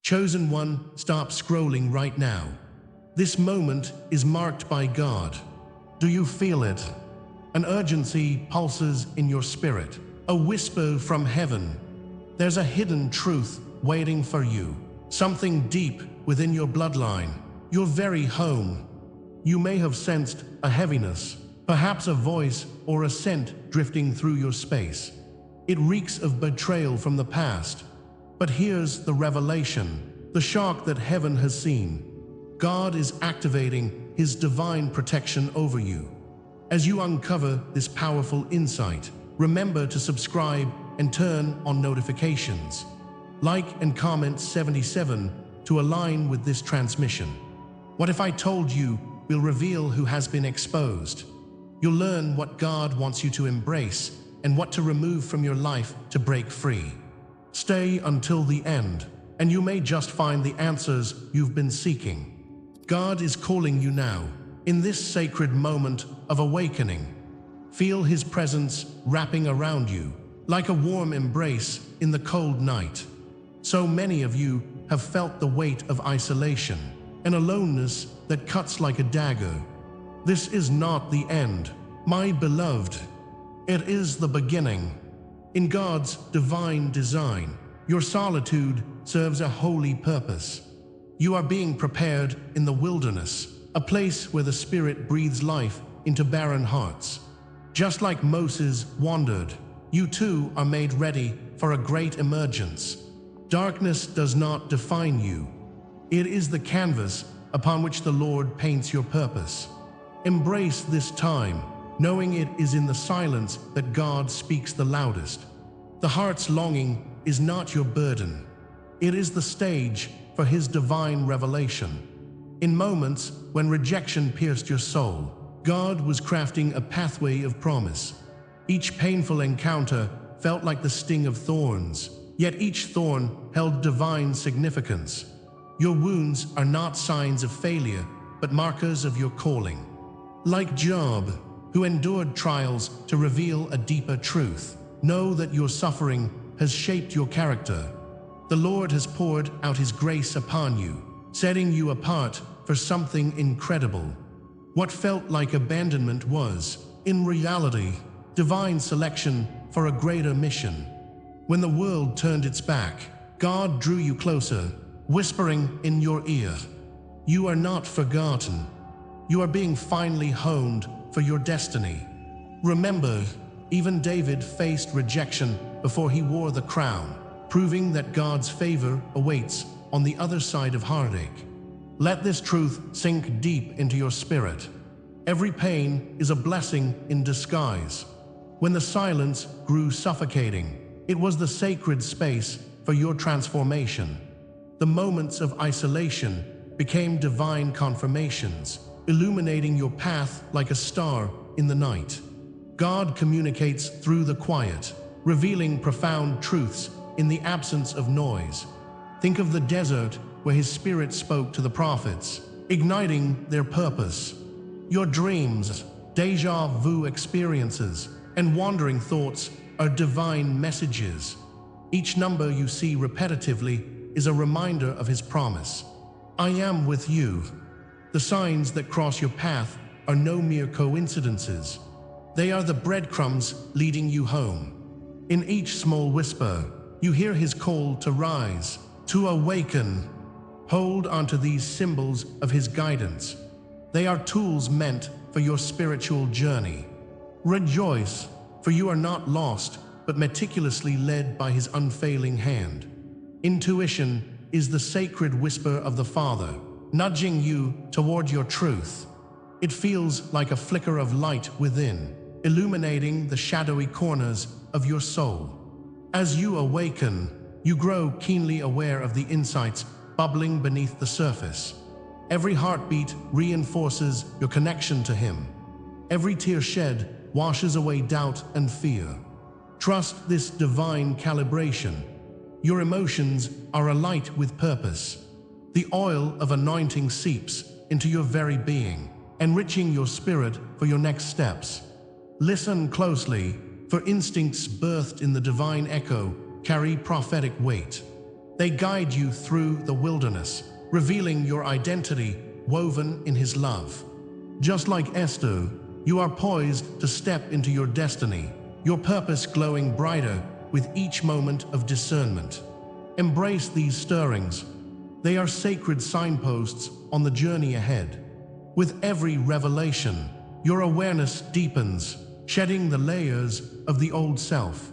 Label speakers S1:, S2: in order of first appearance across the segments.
S1: Chosen one, stop scrolling right now. This moment is marked by God. Do you feel it? An urgency pulses in your spirit, a whisper from heaven. There's a hidden truth waiting for you, something deep within your bloodline, your very home. You may have sensed a heaviness, perhaps a voice or a scent drifting through your space. It reeks of betrayal from the past. But here's the revelation, the shock that heaven has seen. God is activating His divine protection over you. As you uncover this powerful insight, remember to subscribe and turn on notifications. Like and comment 77 to align with this transmission. What if I told you we'll reveal who has been exposed? You'll learn what God wants you to embrace and what to remove from your life to break free. Stay until the end, and you may just find the answers you've been seeking. God is calling you now, in this sacred moment of awakening. Feel His presence wrapping around you, like a warm embrace in the cold night. So many of you have felt the weight of isolation, an aloneness that cuts like a dagger. This is not the end, my beloved. It is the beginning. In God's divine design, your solitude serves a holy purpose. You are being prepared in the wilderness, a place where the Spirit breathes life into barren hearts. Just like Moses wandered, you too are made ready for a great emergence. Darkness does not define you. It is the canvas upon which the Lord paints your purpose. Embrace this time, knowing it is in the silence that God speaks the loudest. The heart's longing is not your burden. It is the stage for His divine revelation. In moments when rejection pierced your soul, God was crafting a pathway of promise. Each painful encounter felt like the sting of thorns, yet each thorn held divine significance. Your wounds are not signs of failure, but markers of your calling. Like Job, who endured trials to reveal a deeper truth, know that your suffering has shaped your character. The Lord has poured out His grace upon you, setting you apart for something incredible. What felt like abandonment was, in reality, divine selection for a greater mission. When the world turned its back, God drew you closer, whispering in your ear, "You are not forgotten. You are being finely honed for your destiny." Remember, even David faced rejection before he wore the crown, proving that God's favor awaits on the other side of heartache. Let this truth sink deep into your spirit. Every pain is a blessing in disguise. When the silence grew suffocating, it was the sacred space for your transformation. The moments of isolation became divine confirmations, illuminating your path like a star in the night. God communicates through the quiet, revealing profound truths in the absence of noise. Think of the desert where His Spirit spoke to the prophets, igniting their purpose. Your dreams, déjà vu experiences, and wandering thoughts are divine messages. Each number you see repetitively is a reminder of His promise. I am with you. The signs that cross your path are no mere coincidences. They are the breadcrumbs leading you home. In each small whisper, you hear His call to rise, to awaken. Hold onto these symbols of His guidance. They are tools meant for your spiritual journey. Rejoice, for you are not lost, but meticulously led by His unfailing hand. Intuition is the sacred whisper of the Father, nudging you toward your truth. It feels like a flicker of light within, illuminating the shadowy corners of your soul. As you awaken, you grow keenly aware of the insights bubbling beneath the surface. Every heartbeat reinforces your connection to Him. Every tear shed washes away doubt and fear. Trust this divine calibration. Your emotions are alight with purpose. The oil of anointing seeps into your very being, enriching your spirit for your next steps. Listen closely, for instincts birthed in the divine echo carry prophetic weight. They guide you through the wilderness, revealing your identity woven in His love. Just like Esther, you are poised to step into your destiny, your purpose glowing brighter with each moment of discernment. Embrace these stirrings. They are sacred signposts on the journey ahead. With every revelation, your awareness deepens, shedding the layers of the old self.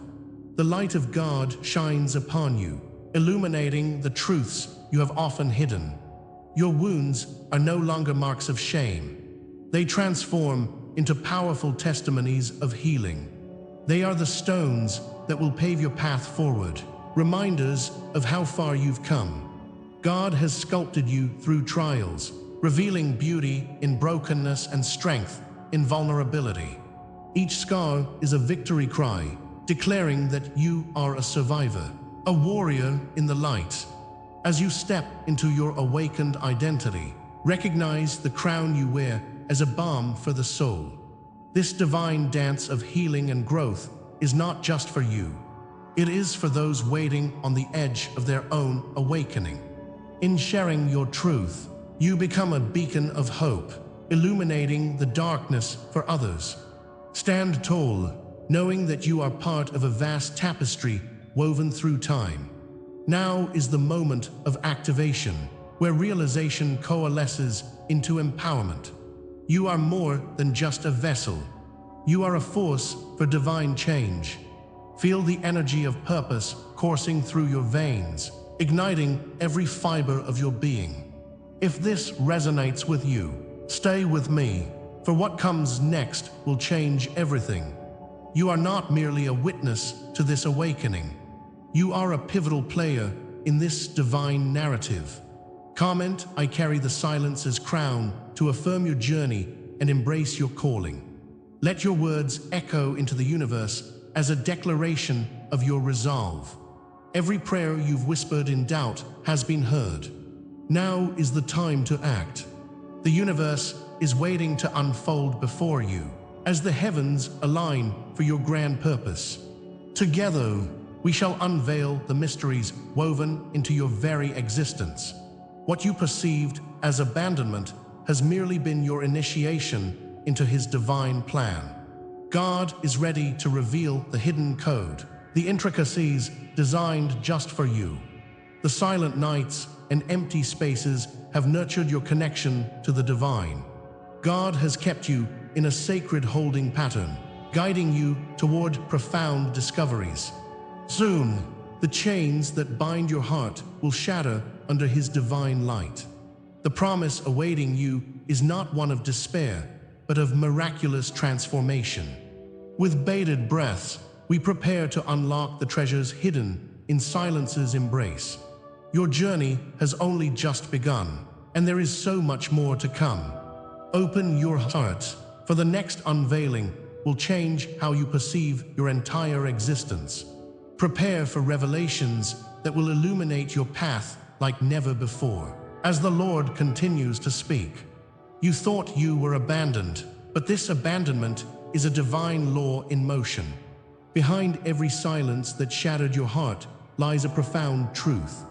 S1: The light of God shines upon you, illuminating the truths you have often hidden. Your wounds are no longer marks of shame. They transform into powerful testimonies of healing. They are the stones that will pave your path forward, reminders of how far you've come. God has sculpted you through trials, revealing beauty in brokenness and strength in vulnerability. Each scar is a victory cry, declaring that you are a survivor, a warrior in the light. As you step into your awakened identity, recognize the crown you wear as a balm for the soul. This divine dance of healing and growth is not just for you. It is for those waiting on the edge of their own awakening. In sharing your truth, you become a beacon of hope, illuminating the darkness for others. Stand tall, knowing that you are part of a vast tapestry woven through time. Now is the moment of activation, where realization coalesces into empowerment. You are more than just a vessel. You are a force for divine change. Feel the energy of purpose coursing through your veins, igniting every fiber of your being. If this resonates with you, stay with me, for what comes next will change everything. You are not merely a witness to this awakening. You are a pivotal player in this divine narrative. Comment, "I carry the silence's crown," to affirm your journey and embrace your calling. Let your words echo into the universe as a declaration of your resolve. Every prayer you've whispered in doubt has been heard. Now is the time to act. The universe is waiting to unfold before you as the heavens align for your grand purpose. Together, we shall unveil the mysteries woven into your very existence. What you perceived as abandonment has merely been your initiation into His divine plan. God is ready to reveal the hidden code, the intricacies designed just for you. The silent nights and empty spaces have nurtured your connection to the divine. God has kept you in a sacred holding pattern, guiding you toward profound discoveries. Soon, the chains that bind your heart will shatter under His divine light. The promise awaiting you is not one of despair, but of miraculous transformation. With bated breaths, we prepare to unlock the treasures hidden in silence's embrace. Your journey has only just begun, and there is so much more to come. Open your heart, for the next unveiling will change how you perceive your entire existence. Prepare for revelations that will illuminate your path like never before. As the Lord continues to speak, you thought you were abandoned, but this abandonment is a divine law in motion. Behind every silence that shattered your heart lies a profound truth.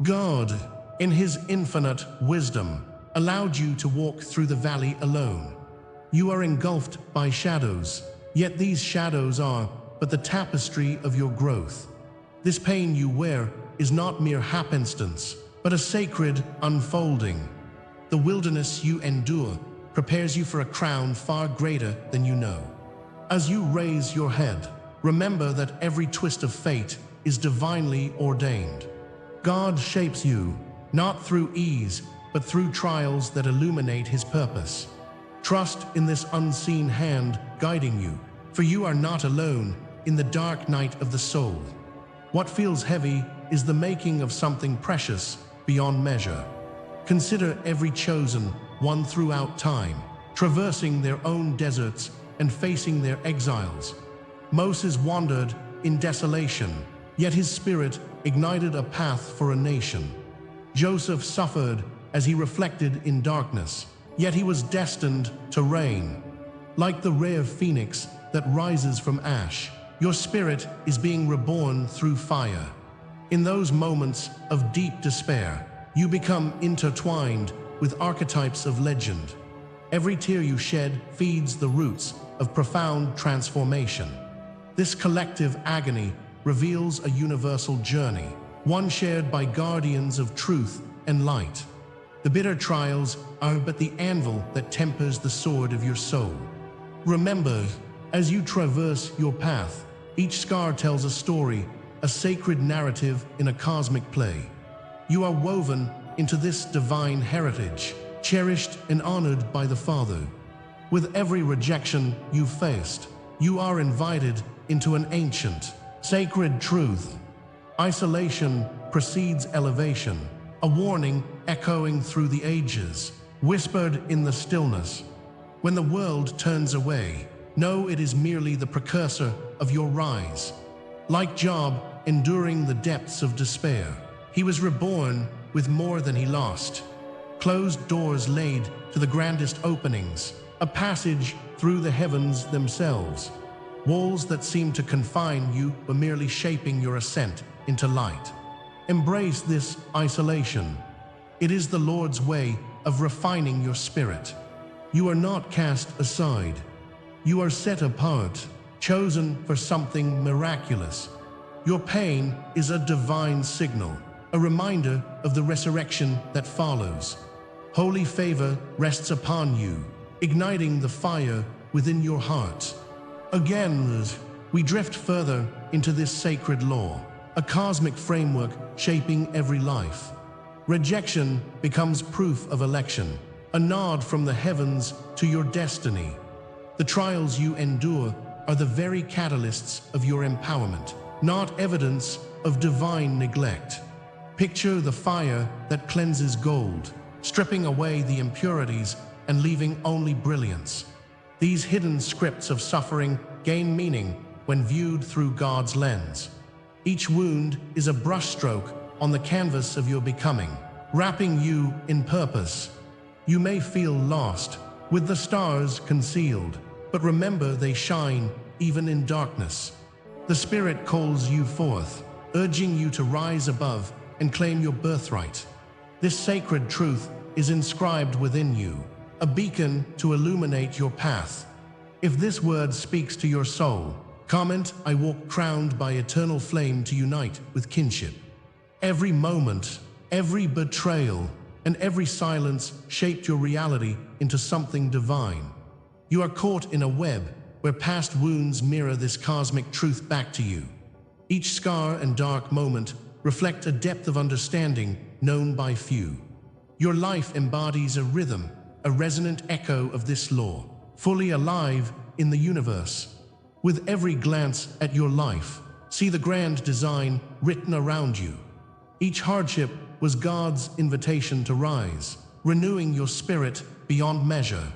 S1: God, in His infinite wisdom, allowed you to walk through the valley alone. You are engulfed by shadows, yet these shadows are but the tapestry of your growth. This pain you wear is not mere happenstance, but a sacred unfolding. The wilderness you endure prepares you for a crown far greater than you know. As you raise your head, remember that every twist of fate is divinely ordained. God shapes you, not through ease, but through trials that illuminate His purpose. Trust in this unseen hand guiding you, for you are not alone in the dark night of the soul. What feels heavy is the making of something precious beyond measure. Consider every chosen one throughout time, traversing their own deserts and facing their exiles. Moses wandered in desolation, yet his spirit ignited a path for a nation. Joseph suffered as he reflected in darkness, yet he was destined to reign. Like the rare phoenix that rises from ash, your spirit is being reborn through fire. In those moments of deep despair, you become intertwined with archetypes of legend. Every tear you shed feeds the roots of profound transformation. This collective agony reveals a universal journey, one shared by guardians of truth and light. The bitter trials are but the anvil that tempers the sword of your soul. Remember, as you traverse your path, each scar tells a story, a sacred narrative in a cosmic play. You are woven into this divine heritage, cherished and honored by the Father. With every rejection you faced, you are invited into an ancient, sacred truth. Isolation precedes elevation, a warning echoing through the ages, whispered in the stillness. When the world turns away, know it is merely the precursor of your rise. Like Job enduring the depths of despair, he was reborn with more than he lost. Closed doors laid to the grandest openings, a passage through the heavens themselves. Walls that seemed to confine you were merely shaping your ascent into light. Embrace this isolation. It is the Lord's way of refining your spirit. You are not cast aside. You are set apart, chosen for something miraculous. Your pain is a divine signal, a reminder of the resurrection that follows. Holy favor rests upon you, igniting the fire within your heart. Again, we drift further into this sacred law, a cosmic framework shaping every life. Rejection becomes proof of election, a nod from the heavens to your destiny. The trials you endure are the very catalysts of your empowerment, not evidence of divine neglect. Picture the fire that cleanses gold, stripping away the impurities and leaving only brilliance. These hidden scripts of suffering gain meaning when viewed through God's lens. Each wound is a brushstroke on the canvas of your becoming, wrapping you in purpose. You may feel lost, with the stars concealed, but remember they shine even in darkness. The Spirit calls you forth, urging you to rise above and claim your birthright. This sacred truth is inscribed within you, a beacon to illuminate your path. If this word speaks to your soul, comment, "I walk crowned by eternal flame to unite with kinship." Every moment, every betrayal, and every silence shaped your reality into something divine. You are caught in a web where past wounds mirror this cosmic truth back to you. Each scar and dark moment reflect a depth of understanding known by few. Your life embodies a rhythm, a resonant echo of this law, fully alive in the universe. With every glance at your life, see the grand design written around you. Each hardship was God's invitation to rise, renewing your spirit beyond measure.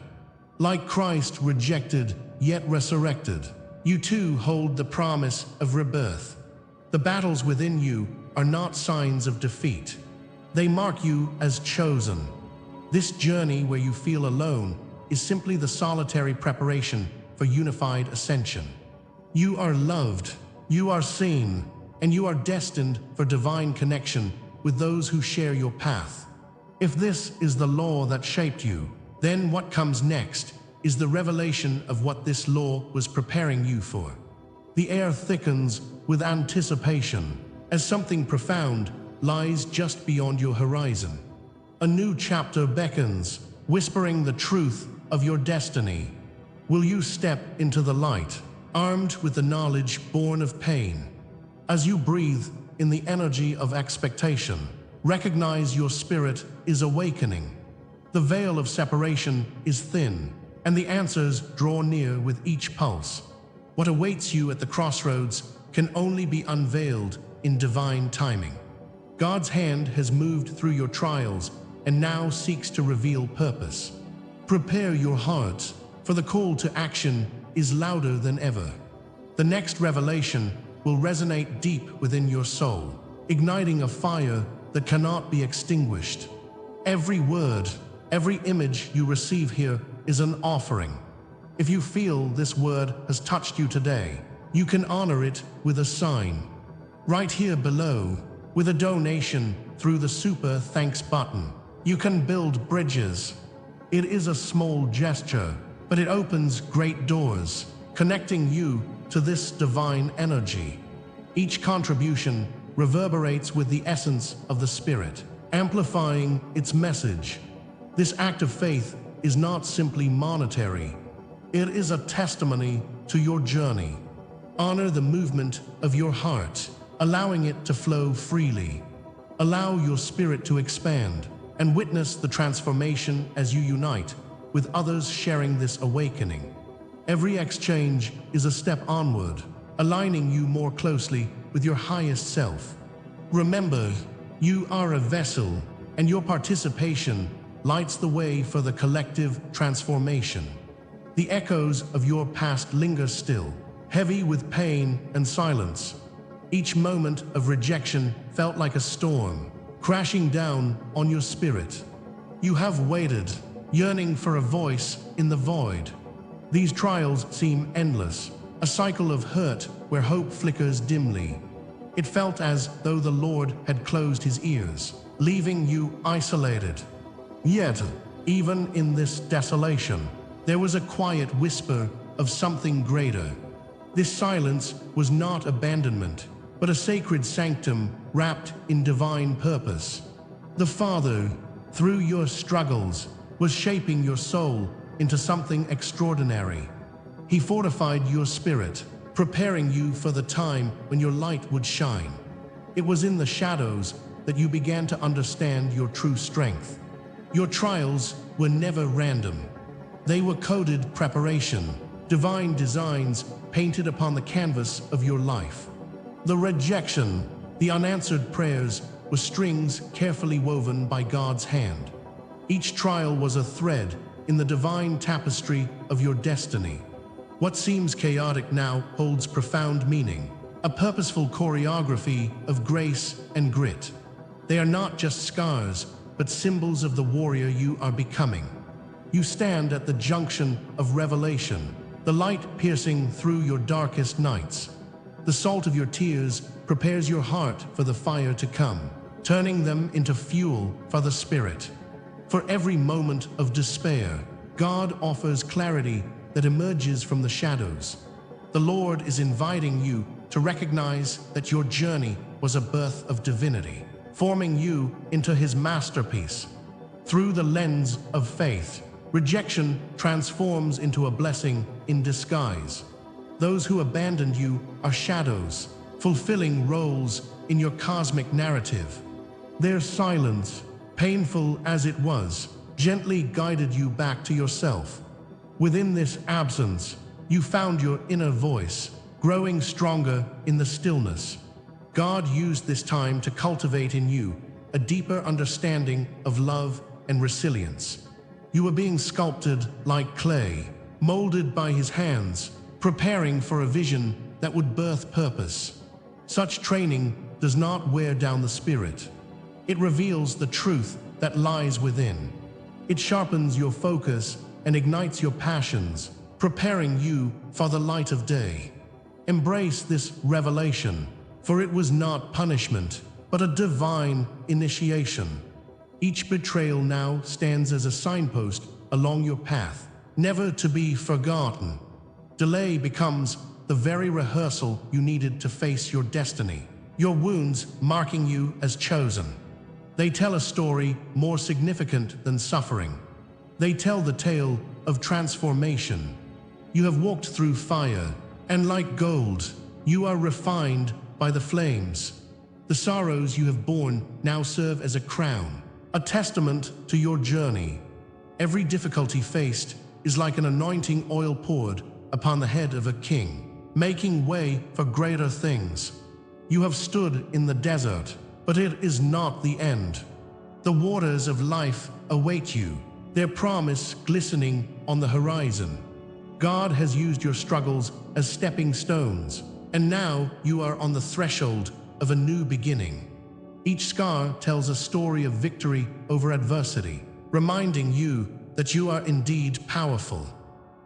S1: Like Christ rejected yet resurrected, you too hold the promise of rebirth. The battles within you are not signs of defeat. They mark you as chosen. This journey where you feel alone is simply the solitary preparation for unified ascension. You are loved, you are seen, and you are destined for divine connection with those who share your path. If this is the law that shaped you, then what comes next is the revelation of what this law was preparing you for. The air thickens with anticipation as something profound lies just beyond your horizon. A new chapter beckons, whispering the truth of your destiny. Will you step into the light, armed with the knowledge born of pain? As you breathe in the energy of expectation, recognize your spirit is awakening. The veil of separation is thin, and the answers draw near with each pulse. What awaits you at the crossroads can only be unveiled in divine timing. God's hand has moved through your trials and now seeks to reveal purpose. Prepare your heart, for the call to action is louder than ever. The next revelation will resonate deep within your soul, igniting a fire that cannot be extinguished. Every word, every image you receive here is an offering. If you feel this word has touched you today, you can honor it with a sign. Right here below, With a donation through the Super Thanks button, you can build bridges. It is a small gesture, but it opens great doors, connecting you to this divine energy. Each contribution reverberates with the essence of the Spirit, amplifying its message. This act of faith is not simply monetary. It is a testimony to your journey. Honor the movement of your heart, allowing it to flow freely. Allow your spirit to expand and witness the transformation as you unite with others sharing this awakening. Every exchange is a step onward, aligning you more closely with your highest self. Remember, you are a vessel, and your participation lights the way for the collective transformation. The echoes of your past linger still, heavy with pain and silence. Each moment of rejection felt like a storm, crashing down on your spirit. You have waited, yearning for a voice in the void. These trials seem endless, a cycle of hurt where hope flickers dimly. It felt as though the Lord had closed his ears, leaving you isolated. Yet, even in this desolation, there was a quiet whisper of something greater. This silence was not abandonment, but a sacred sanctum wrapped in divine purpose. The Father, through your struggles, was shaping your soul into something extraordinary. He fortified your spirit, preparing you for the time when your light would shine. It was in the shadows that you began to understand your true strength. Your trials were never random. They were coded preparation, divine designs painted upon the canvas of your life. The rejection, the unanswered prayers, were strings carefully woven by God's hand. Each trial was a thread in the divine tapestry of your destiny. What seems chaotic now holds profound meaning, a purposeful choreography of grace and grit. They are not just scars, but symbols of the warrior you are becoming. You stand at the junction of revelation, the light piercing through your darkest nights. The salt of your tears prepares your heart for the fire to come, turning them into fuel for the Spirit. For every moment of despair, God offers clarity that emerges from the shadows. The Lord is inviting you to recognize that your journey was a birth of divinity, forming you into his masterpiece. Through the lens of faith, rejection transforms into a blessing in disguise. Those who abandoned you are shadows, fulfilling roles in your cosmic narrative. Their silence, painful as it was, gently guided you back to yourself. Within this absence, you found your inner voice, growing stronger in the stillness. God used this time to cultivate in you a deeper understanding of love and resilience. You were being sculpted like clay, molded by his hands, preparing for a vision that would birth purpose. Such training does not wear down the spirit. It reveals the truth that lies within. It sharpens your focus and ignites your passions, preparing you for the light of day. Embrace this revelation, for it was not punishment, but a divine initiation. Each betrayal now stands as a signpost along your path, never to be forgotten. Delay becomes the very rehearsal you needed to face your destiny, your wounds marking you as chosen. They tell a story more significant than suffering. They tell the tale of transformation. You have walked through fire, and like gold, you are refined by the flames. The sorrows you have borne now serve as a crown, a testament to your journey. Every difficulty faced is like an anointing oil poured upon the head of a king, making way for greater things. You have stood in the desert, but it is not the end. The waters of life await you, their promise glistening on the horizon. God has used your struggles as stepping stones, and now you are on the threshold of a new beginning. Each scar tells a story of victory over adversity, reminding you that you are indeed powerful.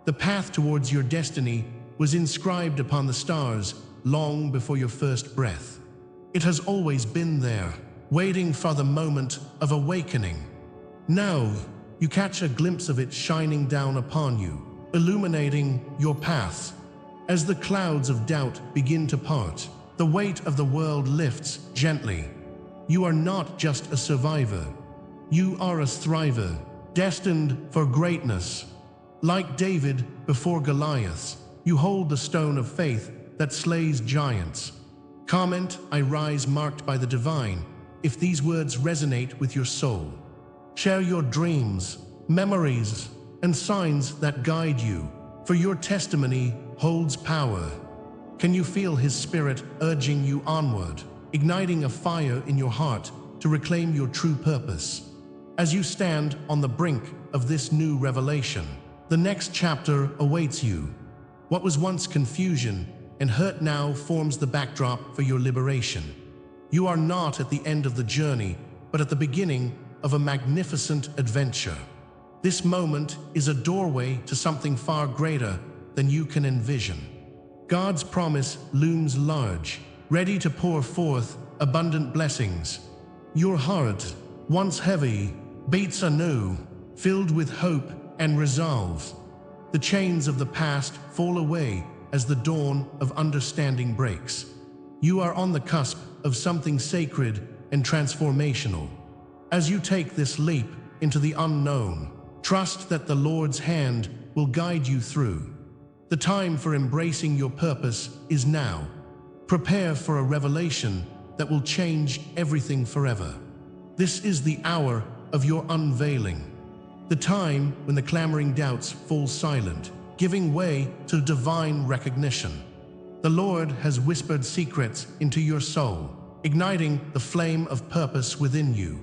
S1: The path towards your destiny was inscribed upon the stars long before your first breath. It has always been there, waiting for the moment of awakening. Now, you catch a glimpse of it shining down upon you, illuminating your path. As the clouds of doubt begin to part, the weight of the world lifts gently. You are not just a survivor. You are a thriver, destined for greatness. Like David before Goliath, you hold the stone of faith that slays giants. Comment, I rise marked by the divine, if these words resonate with your soul. Share your dreams, memories, and signs that guide you, for your testimony holds power. Can you feel His Spirit urging you onward, igniting a fire in your heart to reclaim your true purpose? As you stand on the brink of this new revelation, the next chapter awaits you. What was once confusion and hurt now forms the backdrop for your liberation. You are not at the end of the journey, but at the beginning of a magnificent adventure. This moment is a doorway to something far greater than you can envision. God's promise looms large, ready to pour forth abundant blessings. Your heart, once heavy, beats anew, filled with hope and resolve. The chains of the past fall away as the dawn of understanding breaks. You are on the cusp of something sacred and transformational. As you take this leap into the unknown, trust that the Lord's hand will guide you through. The time for embracing your purpose is now. Prepare for a revelation that will change everything forever. This is the hour of your unveiling, the time when the clamoring doubts fall silent, giving way to divine recognition. The Lord has whispered secrets into your soul, igniting the flame of purpose within you.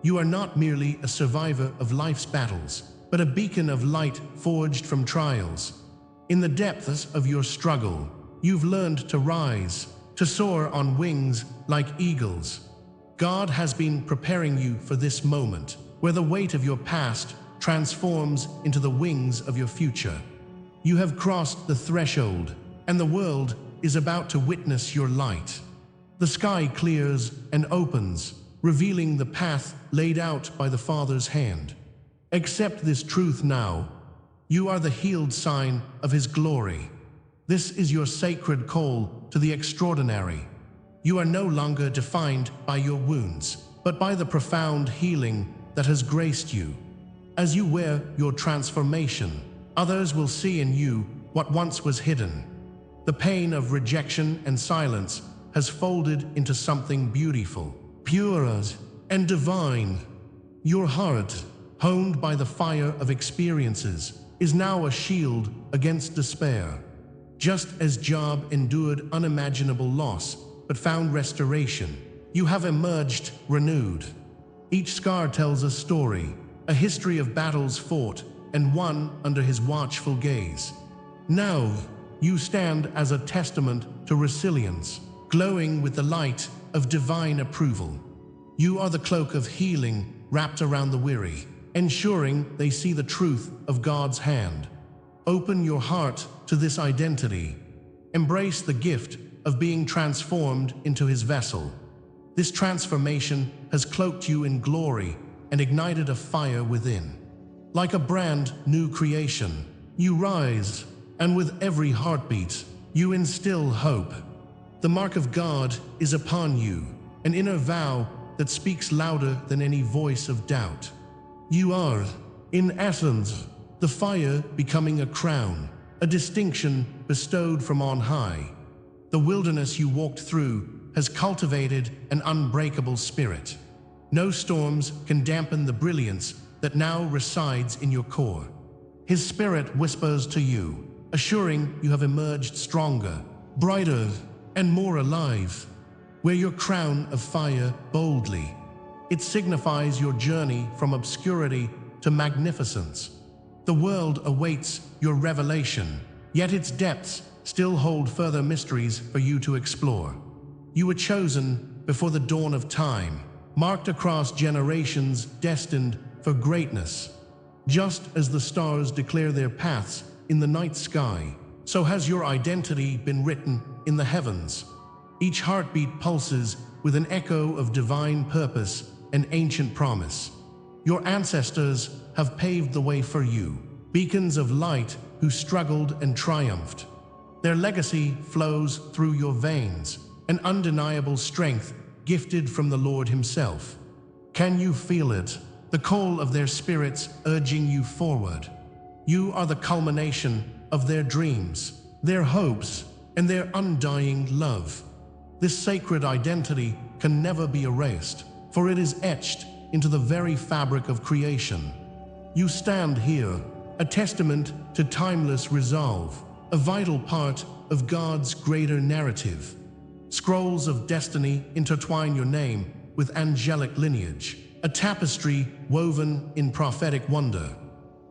S1: You are not merely a survivor of life's battles, but a beacon of light forged from trials. In the depths of your struggle, you've learned to rise, to soar on wings like eagles. God has been preparing you for this moment, where the weight of your past transforms into the wings of your future. You have crossed the threshold, and the world is about to witness your light. The sky clears and opens, revealing the path laid out by the Father's hand. Accept this truth now. You are the healed sign of His glory. This is your sacred call to the extraordinary. You are no longer defined by your wounds, but by the profound healing that has graced you. As you wear your transformation, others will see in you what once was hidden. The pain of rejection and silence has folded into something beautiful, pure and divine. Your heart, honed by the fire of experiences, is now a shield against despair. Just as Job endured unimaginable loss but found restoration, you have emerged renewed. Each scar tells a story, a history of battles fought and won under His watchful gaze. Now, you stand as a testament to resilience, glowing with the light of divine approval. You are the cloak of healing wrapped around the weary, ensuring they see the truth of God's hand. Open your heart to this identity. Embrace the gift of being transformed into His vessel. This transformation has cloaked you in glory and ignited a fire within. Like a brand new creation, you rise, and with every heartbeat, you instill hope. The mark of God is upon you, an inner vow that speaks louder than any voice of doubt. You are, in essence, the fire becoming a crown, a distinction bestowed from on high. The wilderness you walked through has cultivated an unbreakable spirit. No storms can dampen the brilliance that now resides in your core. His Spirit whispers to you, assuring you have emerged stronger, brighter, and more alive. Wear your crown of fire boldly. It signifies your journey from obscurity to magnificence. The world awaits your revelation, yet its depths still hold further mysteries for you to explore. You were chosen before the dawn of time, marked across generations, destined for greatness. Just as the stars declare their paths in the night sky, so has your identity been written in the heavens. Each heartbeat pulses with an echo of divine purpose and ancient promise. Your ancestors have paved the way for you, beacons of light who struggled and triumphed. Their legacy flows through your veins, an undeniable strength gifted from the Lord Himself. Can you feel it? The call of their spirits urging you forward. You are the culmination of their dreams, their hopes, and their undying love. This sacred identity can never be erased, for it is etched into the very fabric of creation. You stand here, a testament to timeless resolve, a vital part of God's greater narrative. Scrolls of destiny intertwine your name with angelic lineage, a tapestry woven in prophetic wonder.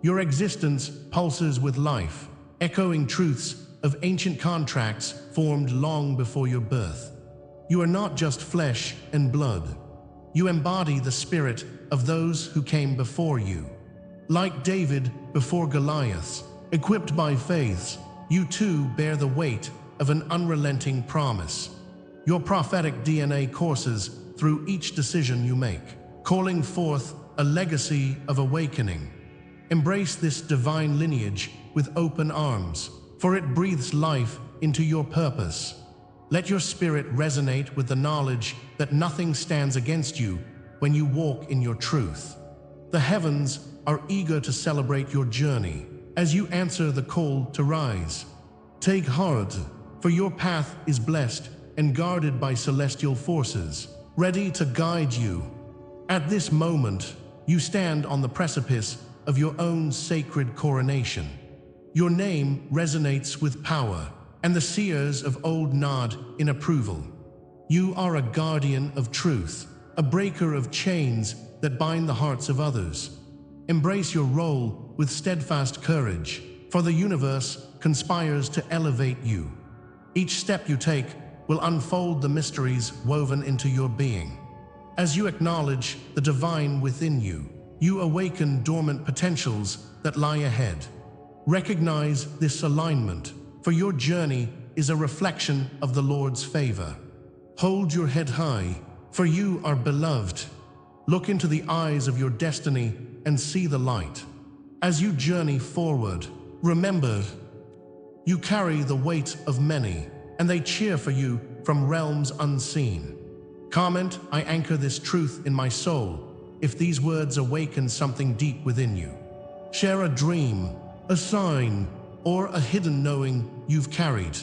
S1: Your existence pulses with life, echoing truths of ancient contracts formed long before your birth. You are not just flesh and blood. You embody the spirit of those who came before you. Like David before Goliath, equipped by faith, you too bear the weight of an unrelenting promise. Your prophetic DNA courses through each decision you make, calling forth a legacy of awakening. Embrace this divine lineage with open arms, for it breathes life into your purpose. Let your spirit resonate with the knowledge that nothing stands against you when you walk in your truth. The heavens are eager to celebrate your journey as you answer the call to rise. Take heart, for your path is blessed and guarded by celestial forces, ready to guide you. At this moment, you stand on the precipice of your own sacred coronation. Your name resonates with power, and the seers of old nod in approval. You are a guardian of truth, a breaker of chains that bind the hearts of others. Embrace your role with steadfast courage, for the universe conspires to elevate you. Each step you take will unfold the mysteries woven into your being. As you acknowledge the divine within you, you awaken dormant potentials that lie ahead. Recognize this alignment, for your journey is a reflection of the Lord's favor. Hold your head high, for you are beloved. Look into the eyes of your destiny and see the light. As you journey forward, remember, you carry the weight of many, and they cheer for you from realms unseen. Comment, I anchor this truth in my soul, if these words awaken something deep within you. Share a dream, a sign, or a hidden knowing you've carried.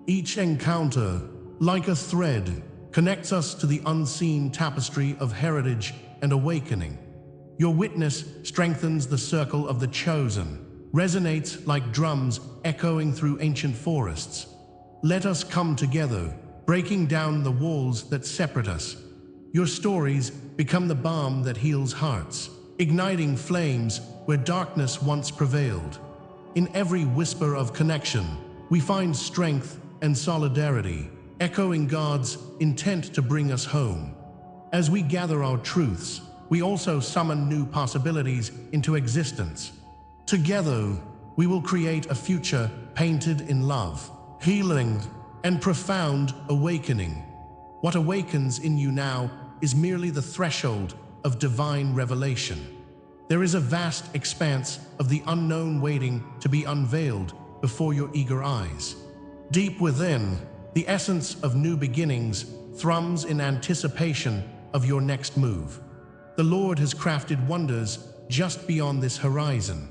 S1: Each encounter, like a thread, connects us to the unseen tapestry of heritage and awakening. Your witness strengthens the circle of the chosen, resonates like drums echoing through ancient forests. Let us come together, breaking down the walls that separate us. Your stories become the balm that heals hearts, igniting flames where darkness once prevailed. In every whisper of connection, we find strength and solidarity, echoing God's intent to bring us home. As we gather our truths, we also summon new possibilities into existence. Together, we will create a future painted in love, healing, and profound awakening. What awakens in you now is merely the threshold of divine revelation. There is a vast expanse of the unknown waiting to be unveiled before your eager eyes. Deep within, the essence of new beginnings thrums in anticipation of your next move. The Lord has crafted wonders just beyond this horizon.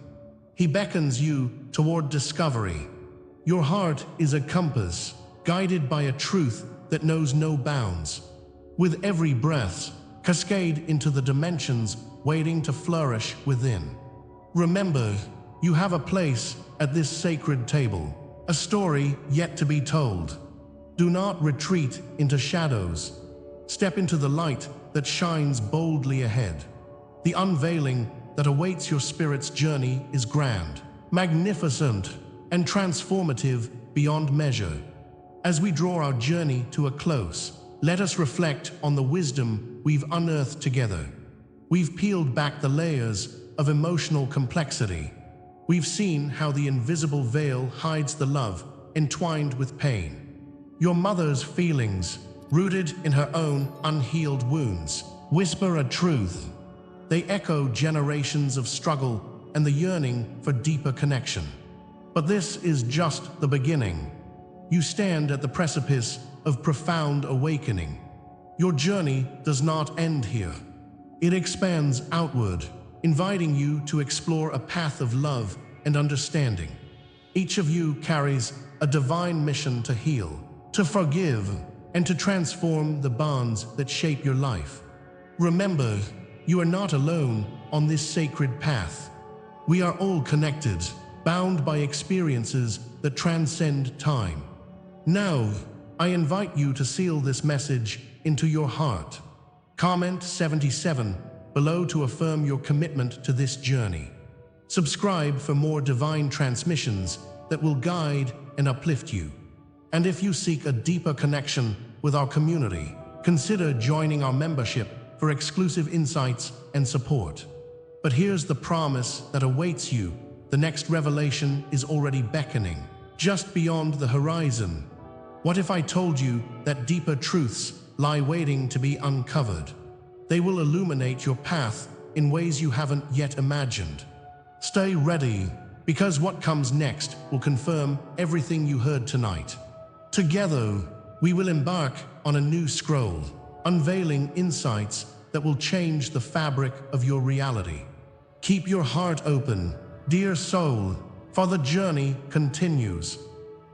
S1: He beckons you toward discovery. Your heart is a compass, guided by a truth that knows no bounds. With every breath, cascade into the dimensions waiting to flourish within. Remember, you have a place at this sacred table, a story yet to be told. Do not retreat into shadows. Step into the light that shines boldly ahead. The unveiling that awaits your spirit's journey is grand, magnificent, and transformative beyond measure. As we draw our journey to a close, let us reflect on the wisdom we've unearthed together. We've peeled back the layers of emotional complexity. We've seen how the invisible veil hides the love entwined with pain. Your mother's feelings, rooted in her own unhealed wounds, whisper a truth. They echo generations of struggle and the yearning for deeper connection. But this is just the beginning. You stand at the precipice of profound awakening. Your journey does not end here. It expands outward, inviting you to explore a path of love and understanding. Each of you carries a divine mission to heal, to forgive, and to transform the bonds that shape your life. Remember, you are not alone on this sacred path. We are all connected, bound by experiences that transcend time. Now, I invite you to seal this message into your heart. Comment 77 below to affirm your commitment to this journey. Subscribe for more divine transmissions that will guide and uplift you. And if you seek a deeper connection with our community, consider joining our membership for exclusive insights and support. But here's the promise that awaits you. The next revelation is already beckoning, just beyond the horizon. What if I told you that deeper truths lie waiting to be uncovered? They will illuminate your path in ways you haven't yet imagined. Stay ready, because what comes next will confirm everything you heard tonight. Together, we will embark on a new scroll, unveiling insights that will change the fabric of your reality. Keep your heart open, dear soul, for the journey continues.